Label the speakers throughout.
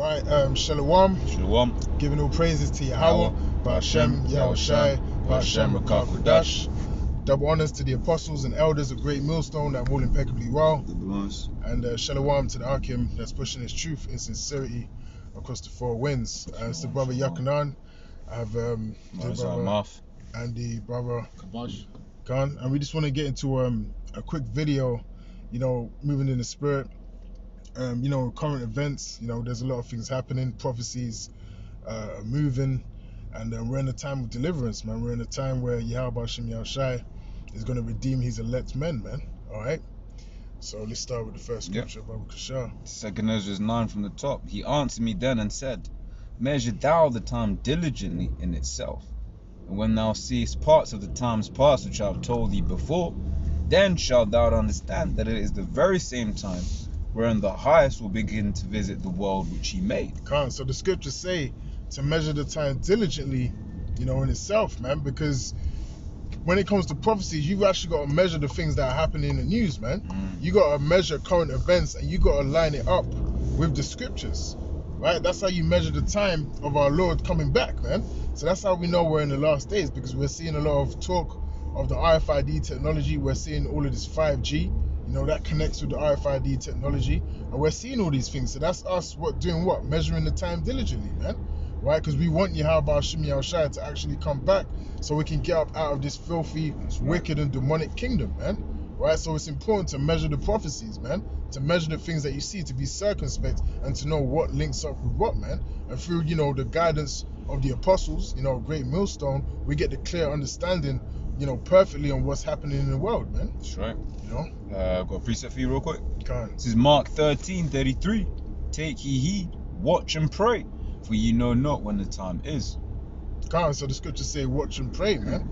Speaker 1: Shalom.
Speaker 2: Shalom.
Speaker 1: Giving all praises to Yahweh, Ba'Shem, Yahushai, Ba'Shem, Rakakudash. Double honors to the apostles and elders of GreatMillStone that are all impeccably well. And Shalom to the Akim that's pushing his truth and sincerity across the four winds. It's the brother Yakanan. I have the brother and the brother Khan. And we just want to get into a quick video, moving in the spirit. Current events, there's a lot of things happening, prophecies are moving, and we're in a time of deliverance, man. We're in a time where Yahweh Hashem Yahushai is going to redeem his elect men, man. Alright? So let's start with the first scripture, Baruch Kashar.
Speaker 2: 2 Ezra 9 from the top. He answered me then and said, measure thou the time diligently in itself, and when thou seest parts of the times past which I have told thee before, then shalt thou understand that it is the very same time wherein the highest will begin to visit the world which he made.
Speaker 1: So the scriptures say to measure the time diligently, in itself, man, because when it comes to prophecies, you've actually got to measure the things that are happening in the news, man. You got to measure current events and you got to line it up with the scriptures, right? That's how you measure the time of our Lord coming back, man. So that's how we know we're in the last days, because we're seeing a lot of talk of the RFID technology. We're seeing all of this 5G, that connects with the RFID technology, and we're seeing all these things. So that's us doing what? Measuring the time diligently, man, right? Because we want Yahweh Hashem Yahushai to actually come back so we can get up out of this filthy, wicked and demonic kingdom, man, right? So it's important to measure the prophecies, man, to measure the things that you see, to be circumspect and to know what links up with what, man. And through, the guidance of the apostles, GreatMillStone, we get the clear understanding, perfectly on what's happening in the world, man.
Speaker 2: That's right. I've got a precept for you real quick. This is Mark 13:33. Take ye heed, watch and pray, for ye know not when the time is.
Speaker 1: So the scriptures say watch and pray, man.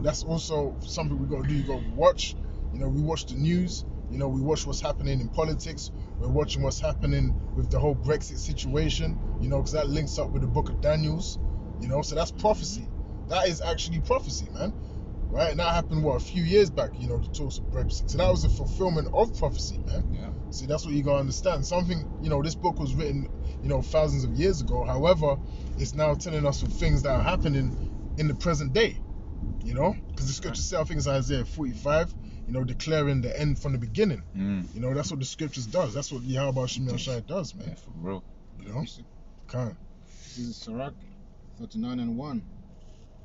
Speaker 1: That's also something we got to do. You got to watch. We watch the news. We watch what's happening in politics. We're watching what's happening with the whole Brexit situation, because that links up with the book of Daniels, so that's prophecy. That is actually prophecy, man. Right, and that happened a few years back, the talks of Brexit. So that was a fulfillment of prophecy, man.
Speaker 2: Yeah.
Speaker 1: See, that's what you gotta understand. Something, this book was written, thousands of years ago. However, it's now telling us of things that are happening in the present day. Because the scriptures say, I think it's Isaiah 45, declaring the end from the beginning. That's what the scriptures does. That's what Yahweh Hashem Yahushai does, man.
Speaker 2: Yeah, for real.
Speaker 3: This is Sirach 39:1.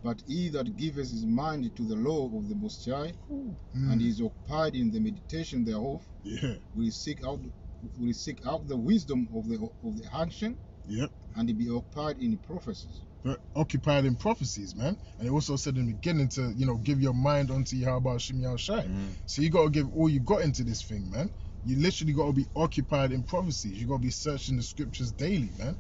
Speaker 3: But he that giveth his mind to the law of the Most High, and is occupied in the meditation thereof, will seek out the wisdom of the action, and be occupied in prophecies.
Speaker 1: But occupied in prophecies, man. And it also said in the beginning to, give your mind unto Yahweh Hashem Yahushai. So you got to give all you got into this thing, man. You literally got to be occupied in prophecies. You got to be searching the scriptures daily, man.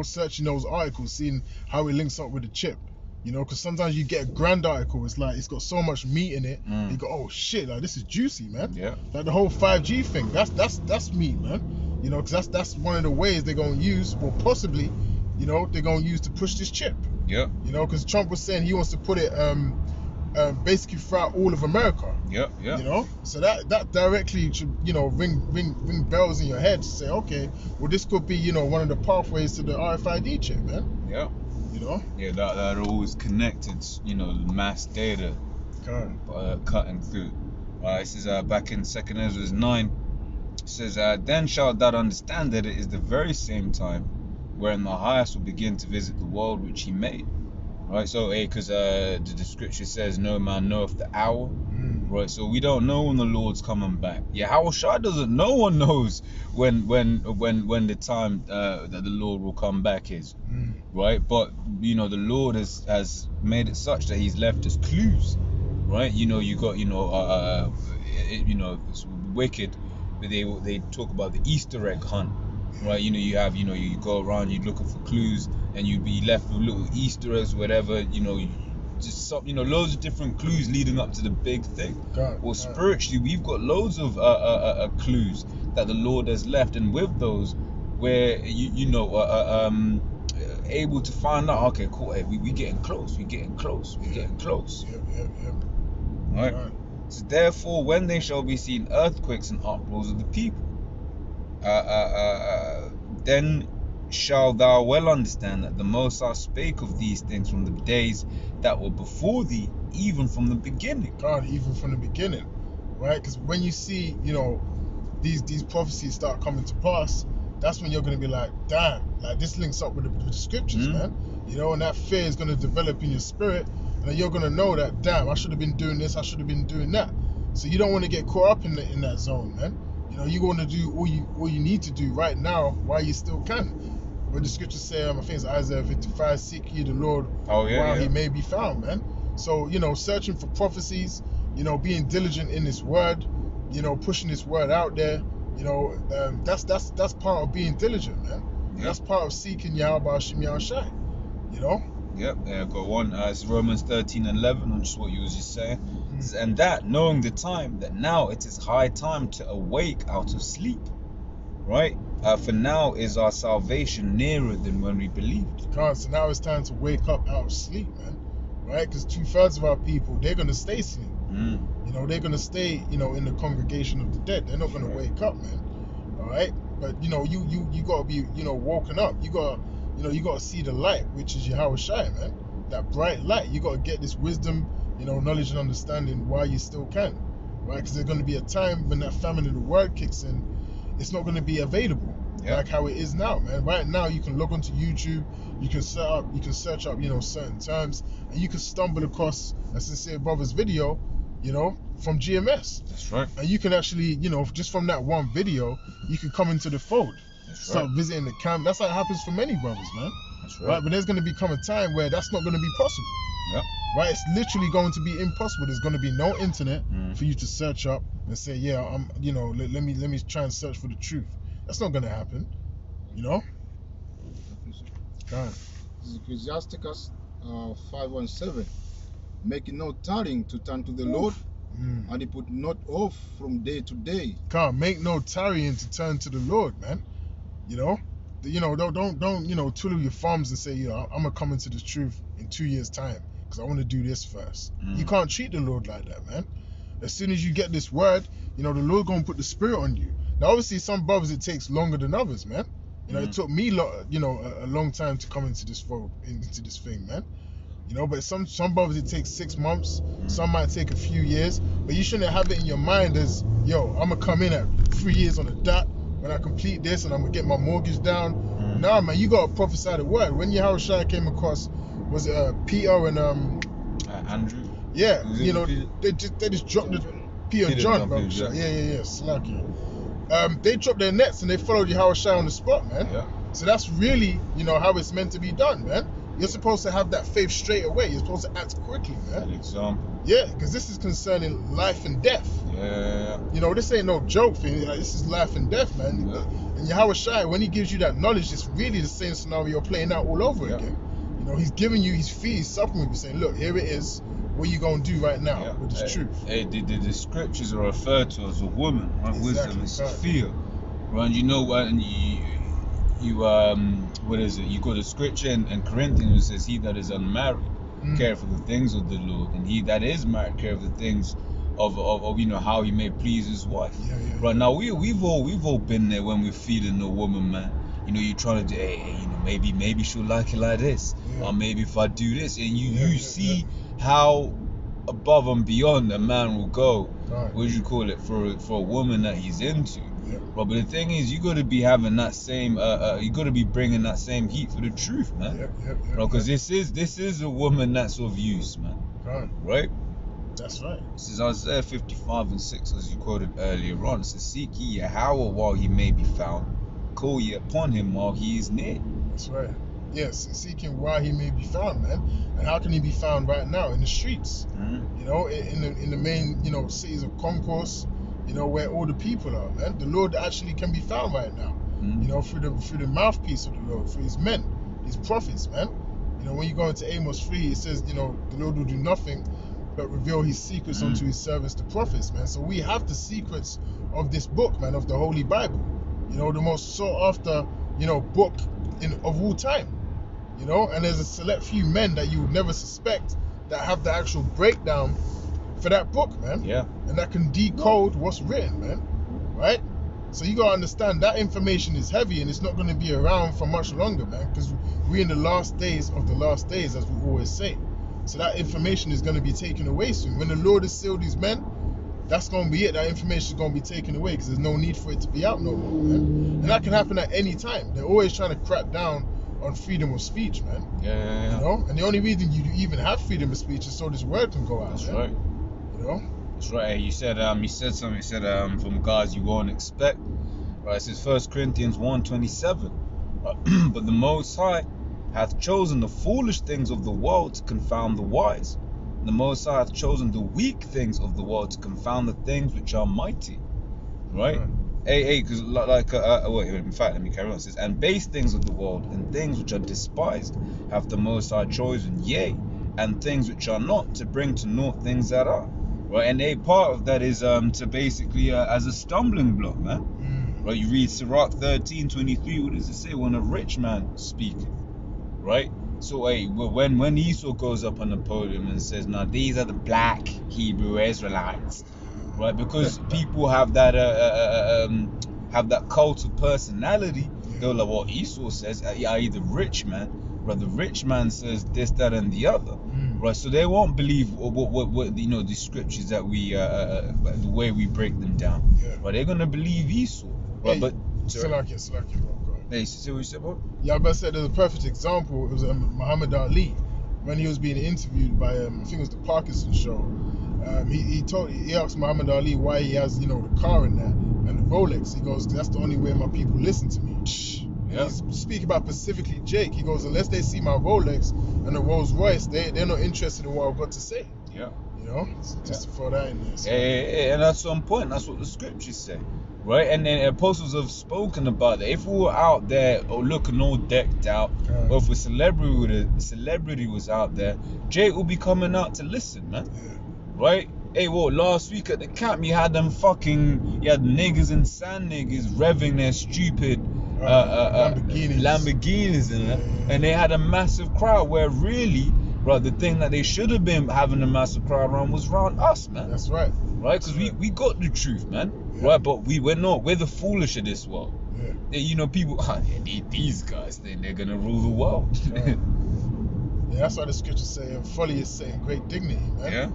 Speaker 1: Searching those articles, seeing how it links up with the chip. Because sometimes you get a grand article, it's like it's got so much meat in it. You go, oh shit, like this is juicy, man.
Speaker 2: Yeah.
Speaker 1: Like the whole 5G thing, that's meat, man. Because that's one of the ways they're gonna use, or possibly, they're gonna use to push this chip.
Speaker 2: Yeah.
Speaker 1: Because Trump was saying he wants to put it basically throughout all of America.
Speaker 2: Yeah.
Speaker 1: So that directly should, ring bells in your head to say, okay, well this could be, one of the pathways to the RFID chip, man.
Speaker 2: Yeah. Yeah, that always connected, mass data cutting through. This is back in 2 Ezra 9. It says, then shalt thou understand that it is the very same time wherein the highest will begin to visit the world which he made. Right, so because the scripture says no man knoweth the hour. Right, so we don't know when the Lord's coming back. Yahushua doesn't. No one knows when the time that the Lord will come back is. Right, but the Lord has made it such that He's left us clues. Right, you got it's wicked, but they talk about the Easter egg hunt. Right, you have you go around, you're looking for clues, and you'd be left with little Easter eggs, whatever. Just some, loads of different clues leading up to the big thing. Spiritually, we've got loads of clues that the Lord has left, and with those, we're able to find out. Okay, cool. Hey, we getting close. We're getting close. Right. So therefore, when they shall be seen earthquakes and uproars of the people, then shalt thou well understand that the Most High spake of these things from the days that were before thee, even from the beginning.
Speaker 1: God, even from the beginning, right? Because when you see, these prophecies start coming to pass, that's when you're going to be like, damn, like this links up with the scriptures, man. And that fear is going to develop in your spirit, and then you're going to know that, damn, I should have been doing this, I should have been doing that. So you don't want to get caught up in that zone, man. You want to do all you need to do right now while you still can. But the scriptures say, I think it's Isaiah 55, seek ye the Lord while he may be found, man. So, searching for prophecies, being diligent in this word, pushing this word out there, that's part of being diligent, man. Yep. That's part of seeking Yahweh Hashem Yahushai,
Speaker 2: Yep, yeah, got one. It's Romans 13:11, which is what you was just saying. And that, knowing the time, that now it is high time to awake out of sleep, right? For now is our salvation nearer than when we believed.
Speaker 1: So now it's time to wake up out of sleep, man, right? Because 2/3 of our people, they're going to stay asleep. They're going to stay, in the congregation of the dead. They're not going to wake up, man, all right? But, you got to be, woken up. You got to see the light, which is Yahweh Shai, man. That bright light. You got to get this wisdom, knowledge and understanding while you still can, right? Because there's going to be a time when that famine of the word kicks in, it's not going to be available like how it is now, man. Right now, you can log onto YouTube, you can search up, certain terms, and you can stumble across a Sincere Brothers video, from GMS.
Speaker 2: That's right.
Speaker 1: And you can actually, just from that one video, you can come into the fold. Start visiting the camp. That's how it happens for many brothers, man.
Speaker 2: That's right.
Speaker 1: But there's going to become a time where that's not going to be possible.
Speaker 2: Yeah.
Speaker 1: Right? It's literally going to be impossible. There's going to be no internet for you to search up and say, yeah, let me try and search for the truth. That's not going to happen. God.
Speaker 3: This is Ecclesiasticus 5:17. Make no tarrying to turn to the Lord, and he put not off from day to day.
Speaker 1: Can't make no tarrying to turn to the Lord, man. Don't twiddle your thumbs and say, I'm gonna come into the truth in 2 years' time because I want to do this first. You can't treat the Lord like that, man. As soon as you get this word, the Lord gonna put the Spirit on you. Now, obviously, some brothers it takes longer than others, man. It took me, a long time to come into this thing, man. But some brothers it takes 6 months. Some might take a few years. But you shouldn't have it in your mind as, I'm gonna come in at 3 years on the dot when I complete this and I'm gonna get my mortgage down. Nah, man, you gotta prophesy the word. When Yahweh Shai came across, was it Peter and
Speaker 2: Andrew?
Speaker 1: Yeah, they just dropped the Peter and John, bro. Yeah, slack it. They dropped their nets and they followed Yahweh Shai on the spot, man.
Speaker 2: Yeah.
Speaker 1: So that's really, how it's meant to be done, man. You're supposed to have that faith straight away. You're supposed to act quickly, man.
Speaker 2: An example.
Speaker 1: Yeah, because this is concerning life and death.
Speaker 2: Yeah.
Speaker 1: This ain't no joke thing. Like, this is life and death, man. Yeah. And Yahweh Shai, when he gives you that knowledge, it's really the same scenario playing out all over again. He's giving you his feet, he's suffering with you, saying, look, here it is. What you gonna do right now with this truth?
Speaker 2: The scriptures are referred to as a woman, right?
Speaker 1: Exactly,
Speaker 2: wisdom is Sophia, right? You know what? And what is it? You got the scripture in Corinthians which says, "He that is unmarried care for the things of the Lord, and he that is married care for the things of how he may please his wife." Right now, we've all been there when we're feeding a woman, man. You're trying to do, maybe she'll like it like this, or maybe if I do this, and you see how above and beyond a man will go. What would you call it for a woman that he's into? But the thing is, you got to be having that same, you got to be bringing that same heat for the truth, man. Because this is a woman that's of use, man. Right?
Speaker 1: That's right.
Speaker 2: This is Isaiah 55:6, as you quoted earlier on. It says, "Seek ye Yahweh while he may be found, call ye upon him while he is near."
Speaker 1: That's right. Yes, seeking while he may be found, man. And how can he be found right now? In the streets, in the main, cities of concourse, where all the people are, man. The Lord actually can be found right now, through the mouthpiece of the Lord, through his men, his prophets, man. When you go into Amos 3, it says, the Lord will do nothing but reveal his secrets unto his servants, the prophets, man. So we have the secrets of this book, man, of the Holy Bible. The most sought after, book of all time. And there's a select few men that you would never suspect that have the actual breakdown for that book, man.
Speaker 2: Yeah.
Speaker 1: And that can decode what's written, man. Right? So you gotta understand that information is heavy and it's not gonna be around for much longer, man. Because we're in the last days of the last days, as we always say. So that information is gonna be taken away soon. When the Lord has sealed these men, that's gonna be it. That information is gonna be taken away because there's no need for it to be out no more, man. And that can happen at any time. They're always trying to crack down on freedom of speech, man.
Speaker 2: Yeah.
Speaker 1: You know, and the only reason you even have freedom of speech is so this word can go out.
Speaker 2: That's
Speaker 1: man.
Speaker 2: right.
Speaker 1: You know.
Speaker 2: That's right. Hey, you said something. You said from guys you won't expect. Right. It says 1 Corinthians 1:27. But the Most High hath chosen the foolish things of the world to confound the wise. The Most High hath chosen the weak things of the world to confound the things which are mighty. Right? Hey, because wait, in fact, let me carry on. It says, and base things of the world and things which are despised have the Most High chosen, yea, and things which are not, to bring to naught things that are. Right? And a part of that is to basically as a stumbling block, man. Right? You read Sirach 13:23. What does it say? When a rich man speaking, right? So hey, when Esau goes up on the podium and says, "Now these are the black Hebrew Israelites," right? Because people have that cult of personality. They're like, "What Esau says, i.e. the rich man, right? The rich man says this, that, and the other." Right, so they won't believe what the scriptures that we the way we break them down. Right, they're gonna believe Esau. Right,
Speaker 1: Hey,
Speaker 2: but
Speaker 1: Salakia, bro.
Speaker 2: hey, see what you said, bro?
Speaker 1: Yeah, I said there's a perfect example. It was Muhammad Ali when he was being interviewed by I think it was the Parkinson show. He asked Muhammad Ali why he has the car in there and the Rolex. He goes, that's the only way my people listen to me. Yeah. He's speaking about specifically Jake. He goes, unless they see my Rolex and the Rolls Royce, they're not interested in what I've got to say.
Speaker 2: Yeah.
Speaker 1: Just to throw that in there. So.
Speaker 2: And at some point, that's what the scriptures say. Right? And then apostles have spoken about that. If we were out there looking all decked out, or if a celebrity was out there, Jake will be coming out to listen, man.
Speaker 1: Yeah.
Speaker 2: Right? Hey, last week at the camp, you had niggas and sand niggas revving their stupid Lamborghinis and they had a massive crowd where really, right, the thing that they should have been having a massive crowd around was around us, man.
Speaker 1: That's right.
Speaker 2: Right? Because we got the truth, man. Yeah. Right? But we're the foolish of this world. Yeah. People, these guys think they're going to rule the world.
Speaker 1: Yeah, that's why the scriptures say, folly is set in great dignity, man.
Speaker 2: Yeah.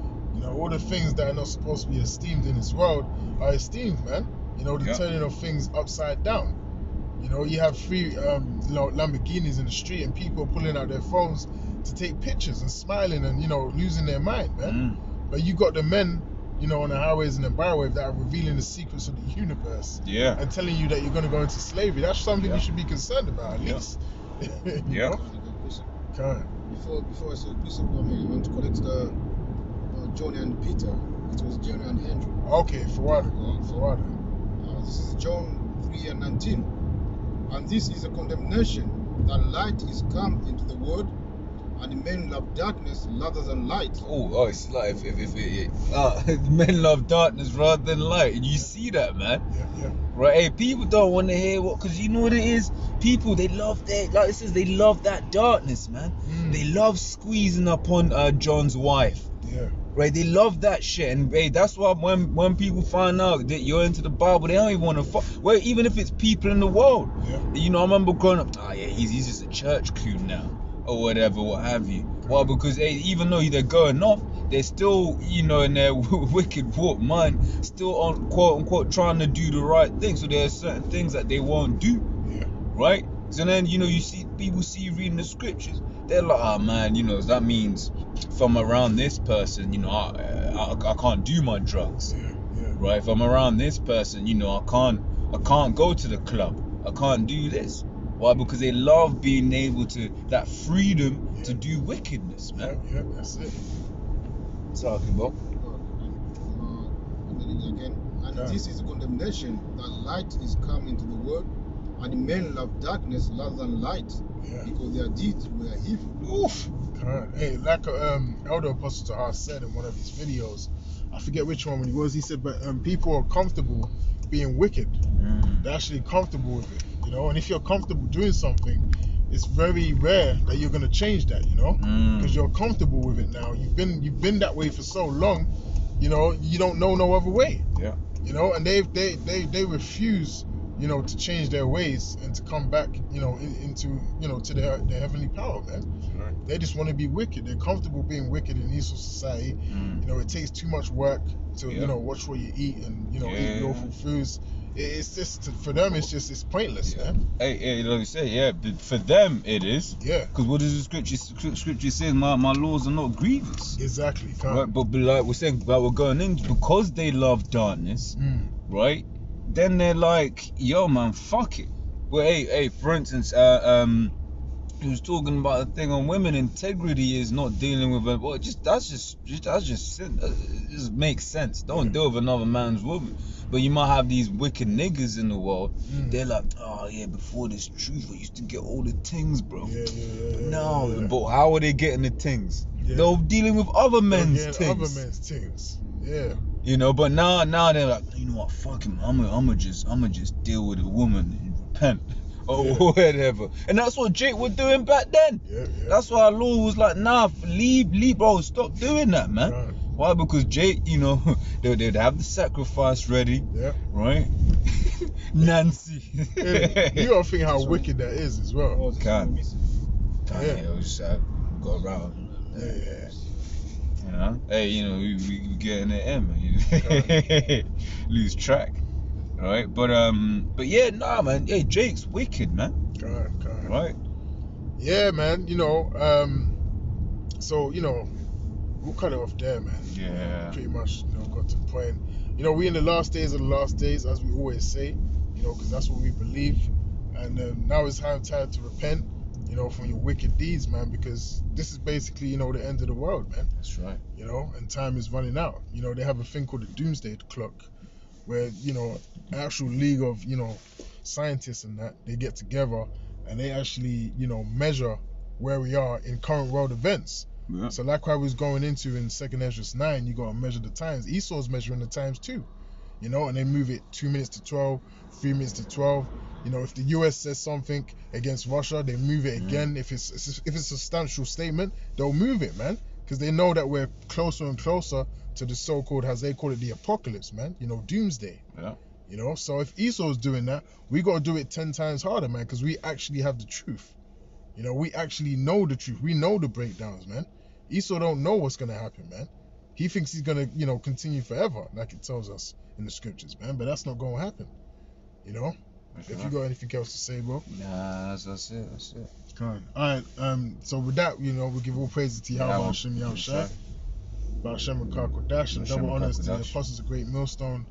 Speaker 1: All the things that are not supposed to be esteemed in this world are esteemed, man. The turning of things upside down. You have free Lamborghinis in the street and people pulling out their phones to take pictures and smiling and losing their mind, man. But you got the men on the highways and the byways that are revealing the secrets of the universe and telling you that you're going to go into slavery. That's something you should be concerned about, at least.
Speaker 2: Yeah.
Speaker 3: Before I say Bishop, I want to correct the John and Peter. It was John and Henry.
Speaker 1: Okay, Fawada.
Speaker 3: This is John 3:19. And this is a condemnation, that light is come into the world, and men love darkness rather than light.
Speaker 2: Oh, it's like if men love darkness rather than light. You see that, man?
Speaker 1: Yeah.
Speaker 2: Right? Hey, people don't want to hear because you know what it is. People, they love they love that darkness, man. They love squeezing up on John's wife.
Speaker 1: Yeah.
Speaker 2: Right? They love that shit, and hey, that's why when people find out that you're into the Bible, they don't even want to fuck. Well, even if it's people in the world.
Speaker 1: Yeah.
Speaker 2: I remember growing up. He's just a church coon now, or whatever, what have you. Well, because even though they're going off, they're still, in their wicked warped mind, still on quote unquote trying to do the right thing. So there are certain things that they won't do.
Speaker 1: Yeah.
Speaker 2: Right? So then, you see people see you reading the scriptures. They're like, man, that means if I'm around this person, I can't do my drugs.
Speaker 1: Yeah.
Speaker 2: Right? If I'm around this person, I can't go to the club. I can't do this. Why? Because they love being able to, that freedom to do wickedness, man.
Speaker 1: Yeah, that's it.
Speaker 2: Talking about.
Speaker 3: And this is a condemnation, that light is come into the world, and men love darkness rather than light, because their deeds were evil.
Speaker 1: Oof. Hey, like Elder Apostle Tahar said in one of his videos, I forget which one he said, but people are comfortable being wicked. They're actually comfortable with it, and if you're comfortable doing something, it's very rare that you're going to change that, because you're comfortable with it now. You've been that way for so long, you don't know no other way.
Speaker 2: Yeah.
Speaker 1: You know, and they refuse, you know, to change their ways and to come back, you know, into, you know, to their heavenly power, man.
Speaker 2: Right.
Speaker 1: They just want to be wicked. They're comfortable being wicked in Esau society. You know, it takes too much work to, you know, watch what you eat and, you know, eat lawful foods. It's just, for them, it's pointless, man.
Speaker 2: Hey, like you say, but for them it is.
Speaker 1: Yeah.
Speaker 2: Because what does the scripture says? My laws are not grievous.
Speaker 1: Exactly.
Speaker 2: Right, but like we're saying, like we're going in because they love darkness, right? Then they're like, yo, man, fuck it. Well, hey, for instance, he was talking about a thing on women. Integrity is not dealing with it. Well, that just makes sense. Don't deal with another man's woman. But you might have these wicked niggas in the world. They're like, oh yeah, before this truth, I used to get all the things, bro. But how are they getting the things? They're dealing with other men's things.
Speaker 1: Other men's things. Yeah.
Speaker 2: You know, but now they're like, you know what, fuck him. I'ma just deal with a woman and repent. Or whatever. And that's what Jake was doing back then. That's why our law was like, nah, leave, bro, stop doing that, man.
Speaker 1: Right.
Speaker 2: Why? Because Jake, you know, they'd have the sacrifice ready, right? Nancy.
Speaker 1: You gotta think how wicked that is as well.
Speaker 2: Can't. It was go around. You know? Hey, you know, we get in the end, man. Lose track. Right, but yeah, nah, man. Hey, Jake's wicked, man.
Speaker 1: God.
Speaker 2: Right.
Speaker 1: Yeah, man. You know, so you know, we'll cut it off there, man.
Speaker 2: Yeah.
Speaker 1: Pretty much, you know, got to the point. You know, we in the last days of the last days, as we always say. You know, because that's what we believe. And now it's time to repent. You know, from your wicked deeds, man. Because this is basically, you know, the end of the world, man.
Speaker 2: That's right.
Speaker 1: You know, and time is running out. You know, they have a thing called the doomsday clock, where, you know, actual league of, you know, scientists and that, they get together and they actually, you know, measure where we are in current world events. So like I was going into in 2nd Ezra 9, you got to measure the times. Esau's measuring the times too, you know, and they move it 2 minutes to 12, 3 minutes to 12. You know, if the US says something against Russia, they move it again. If it's a substantial statement, they'll move it, man, because they know that we're closer and closer to the so-called, as they call it, the apocalypse, man. You know, doomsday. You know, so if Esau's doing that, we got to do it 10 times harder, man, because we actually have the truth. You know, we actually know the truth. We know the breakdowns, man. Esau don't know what's going to happen, man. He thinks he's going to, you know, continue forever, like it tells us in the scriptures, man. But that's not going to happen, you know? If you got anything else to say, bro?
Speaker 2: Nah, that's it.
Speaker 1: Kind. All right, so with that, you know, we give all praises to Yahweh Hashem Yahushua, Ba'ashem Kodash, and double honors to the apostles of Great Millstone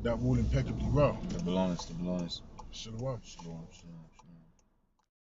Speaker 1: that rule impeccably well.
Speaker 2: The belongings.
Speaker 1: Shalom.